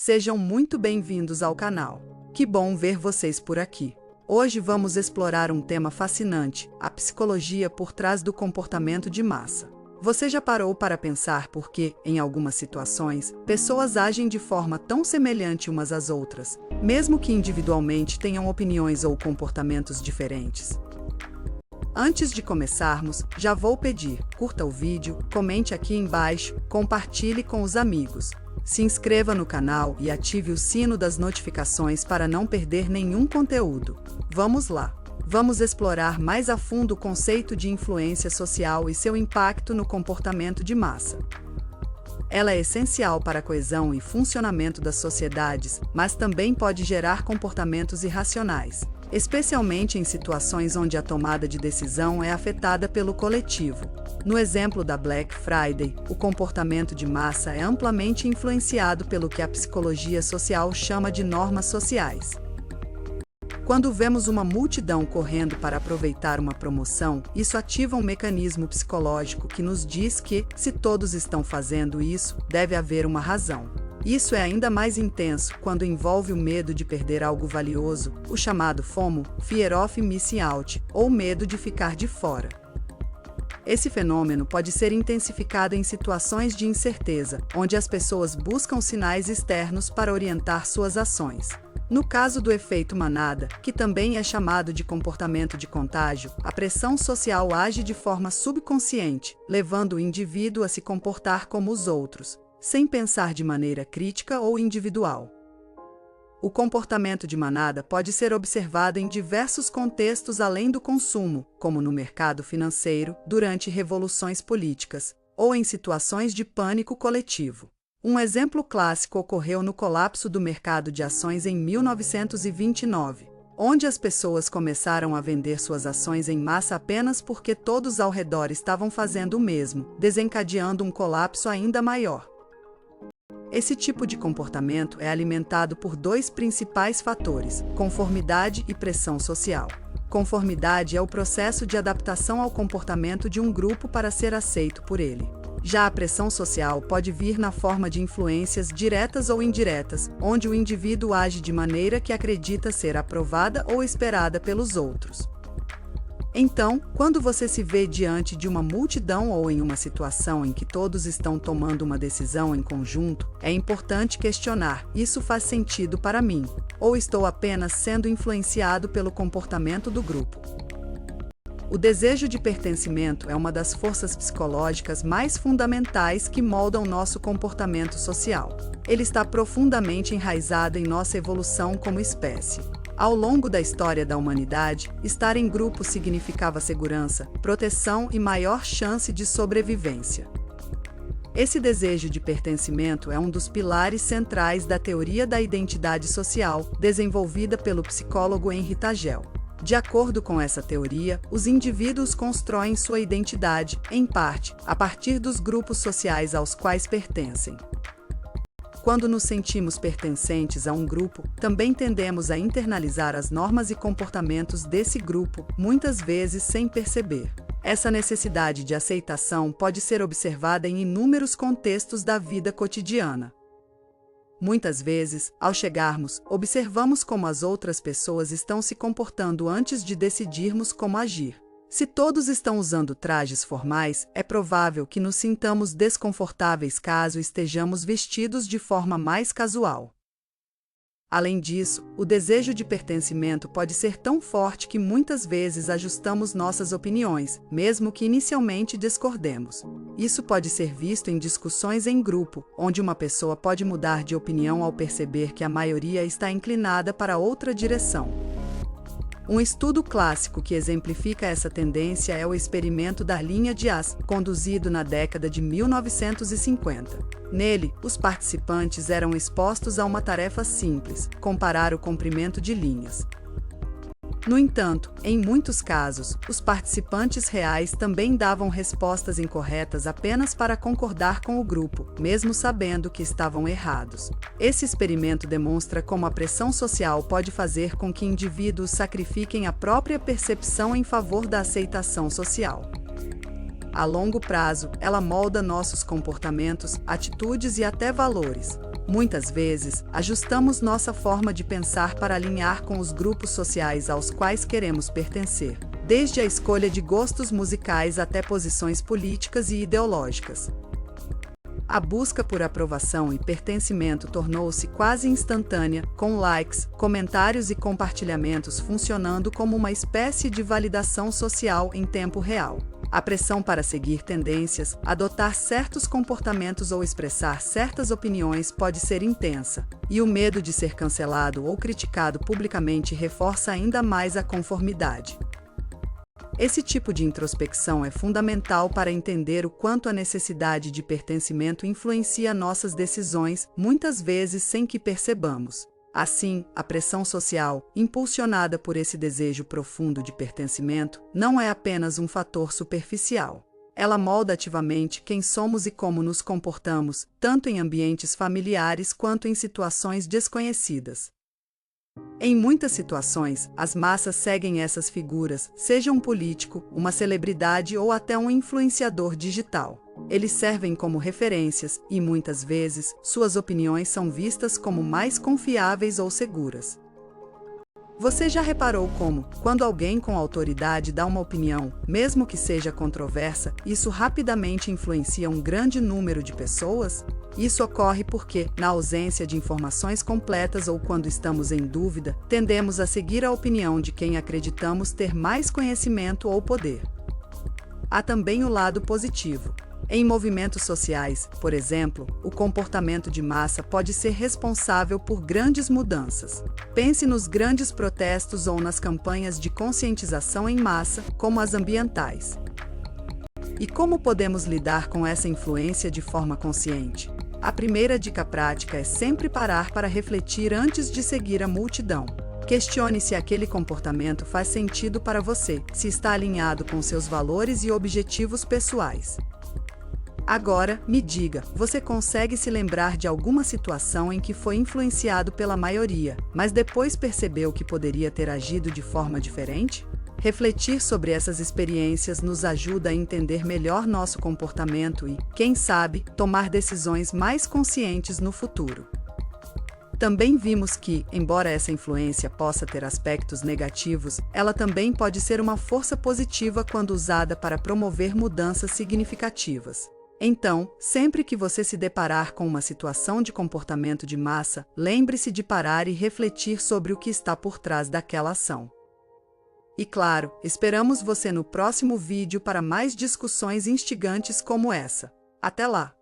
Sejam muito bem-vindos ao canal. Que bom ver vocês por aqui. Hoje vamos explorar um tema fascinante, a psicologia por trás do comportamento de massa. Você já parou para pensar por que, em algumas situações, pessoas agem de forma tão semelhante umas às outras, mesmo que individualmente tenham opiniões ou comportamentos diferentes? Antes de começarmos, já vou pedir, curta o vídeo, comente aqui embaixo, compartilhe com os amigos. Se inscreva no canal e ative o sino das notificações para não perder nenhum conteúdo. Vamos lá! Vamos explorar mais a fundo o conceito de influência social e seu impacto no comportamento de massa. Ela é essencial para a coesão e funcionamento das sociedades, mas também pode gerar comportamentos irracionais, especialmente em situações onde a tomada de decisão é afetada pelo coletivo. No exemplo da Black Friday, o comportamento de massa é amplamente influenciado pelo que a psicologia social chama de normas sociais. Quando vemos uma multidão correndo para aproveitar uma promoção, isso ativa um mecanismo psicológico que nos diz que, se todos estão fazendo isso, deve haver uma razão. Isso é ainda mais intenso quando envolve o medo de perder algo valioso, o chamado FOMO, Fear of Missing Out, ou medo de ficar de fora. Esse fenômeno pode ser intensificado em situações de incerteza, onde as pessoas buscam sinais externos para orientar suas ações. No caso do efeito manada, que também é chamado de comportamento de contágio, a pressão social age de forma subconsciente, levando o indivíduo a se comportar como os outros, sem pensar de maneira crítica ou individual. O comportamento de manada pode ser observado em diversos contextos além do consumo, como no mercado financeiro, durante revoluções políticas, ou em situações de pânico coletivo. Um exemplo clássico ocorreu no colapso do mercado de ações em 1929, onde as pessoas começaram a vender suas ações em massa apenas porque todos ao redor estavam fazendo o mesmo, desencadeando um colapso ainda maior. Esse tipo de comportamento é alimentado por dois principais fatores: conformidade e pressão social. Conformidade é o processo de adaptação ao comportamento de um grupo para ser aceito por ele. Já a pressão social pode vir na forma de influências diretas ou indiretas, onde o indivíduo age de maneira que acredita ser aprovada ou esperada pelos outros. Então, quando você se vê diante de uma multidão ou em uma situação em que todos estão tomando uma decisão em conjunto, é importante questionar: isso faz sentido para mim? Ou estou apenas sendo influenciado pelo comportamento do grupo? O desejo de pertencimento é uma das forças psicológicas mais fundamentais que moldam nosso comportamento social. Ele está profundamente enraizado em nossa evolução como espécie. Ao longo da história da humanidade, estar em grupo significava segurança, proteção e maior chance de sobrevivência. Esse desejo de pertencimento é um dos pilares centrais da teoria da identidade social, desenvolvida pelo psicólogo Henri Tagel. De acordo com essa teoria, os indivíduos constroem sua identidade, em parte, a partir dos grupos sociais aos quais pertencem. Quando nos sentimos pertencentes a um grupo, também tendemos a internalizar as normas e comportamentos desse grupo, muitas vezes sem perceber. Essa necessidade de aceitação pode ser observada em inúmeros contextos da vida cotidiana. Muitas vezes, ao chegarmos, observamos como as outras pessoas estão se comportando antes de decidirmos como agir. Se todos estão usando trajes formais, é provável que nos sintamos desconfortáveis caso estejamos vestidos de forma mais casual. Além disso, o desejo de pertencimento pode ser tão forte que muitas vezes ajustamos nossas opiniões, mesmo que inicialmente discordemos. Isso pode ser visto em discussões em grupo, onde uma pessoa pode mudar de opinião ao perceber que a maioria está inclinada para outra direção. Um estudo clássico que exemplifica essa tendência é o experimento da linha de As, conduzido na década de 1950. Nele, os participantes eram expostos a uma tarefa simples: comparar o comprimento de linhas. No entanto, em muitos casos, os participantes reais também davam respostas incorretas apenas para concordar com o grupo, mesmo sabendo que estavam errados. Esse experimento demonstra como a pressão social pode fazer com que indivíduos sacrifiquem a própria percepção em favor da aceitação social. A longo prazo, ela molda nossos comportamentos, atitudes e até valores. Muitas vezes, ajustamos nossa forma de pensar para alinhar com os grupos sociais aos quais queremos pertencer, desde a escolha de gostos musicais até posições políticas e ideológicas. A busca por aprovação e pertencimento tornou-se quase instantânea, com likes, comentários e compartilhamentos funcionando como uma espécie de validação social em tempo real. A pressão para seguir tendências, adotar certos comportamentos ou expressar certas opiniões pode ser intensa, e o medo de ser cancelado ou criticado publicamente reforça ainda mais a conformidade. Esse tipo de introspecção é fundamental para entender o quanto a necessidade de pertencimento influencia nossas decisões, muitas vezes sem que percebamos. Assim, a pressão social, impulsionada por esse desejo profundo de pertencimento, não é apenas um fator superficial. Ela molda ativamente quem somos e como nos comportamos, tanto em ambientes familiares quanto em situações desconhecidas. Em muitas situações, as massas seguem essas figuras, seja um político, uma celebridade ou até um influenciador digital. Eles servem como referências e, muitas vezes, suas opiniões são vistas como mais confiáveis ou seguras. Você já reparou como, quando alguém com autoridade dá uma opinião, mesmo que seja controversa, isso rapidamente influencia um grande número de pessoas? Isso ocorre porque, na ausência de informações completas ou quando estamos em dúvida, tendemos a seguir a opinião de quem acreditamos ter mais conhecimento ou poder. Há também o lado positivo. Em movimentos sociais, por exemplo, o comportamento de massa pode ser responsável por grandes mudanças. Pense nos grandes protestos ou nas campanhas de conscientização em massa, como as ambientais. E como podemos lidar com essa influência de forma consciente? A primeira dica prática é sempre parar para refletir antes de seguir a multidão. Questione se aquele comportamento faz sentido para você, se está alinhado com seus valores e objetivos pessoais. Agora, me diga, você consegue se lembrar de alguma situação em que foi influenciado pela maioria, mas depois percebeu que poderia ter agido de forma diferente? Refletir sobre essas experiências nos ajuda a entender melhor nosso comportamento e, quem sabe, tomar decisões mais conscientes no futuro. Também vimos que, embora essa influência possa ter aspectos negativos, ela também pode ser uma força positiva quando usada para promover mudanças significativas. Então, sempre que você se deparar com uma situação de comportamento de massa, lembre-se de parar e refletir sobre o que está por trás daquela ação. E claro, esperamos você no próximo vídeo para mais discussões instigantes como essa. Até lá!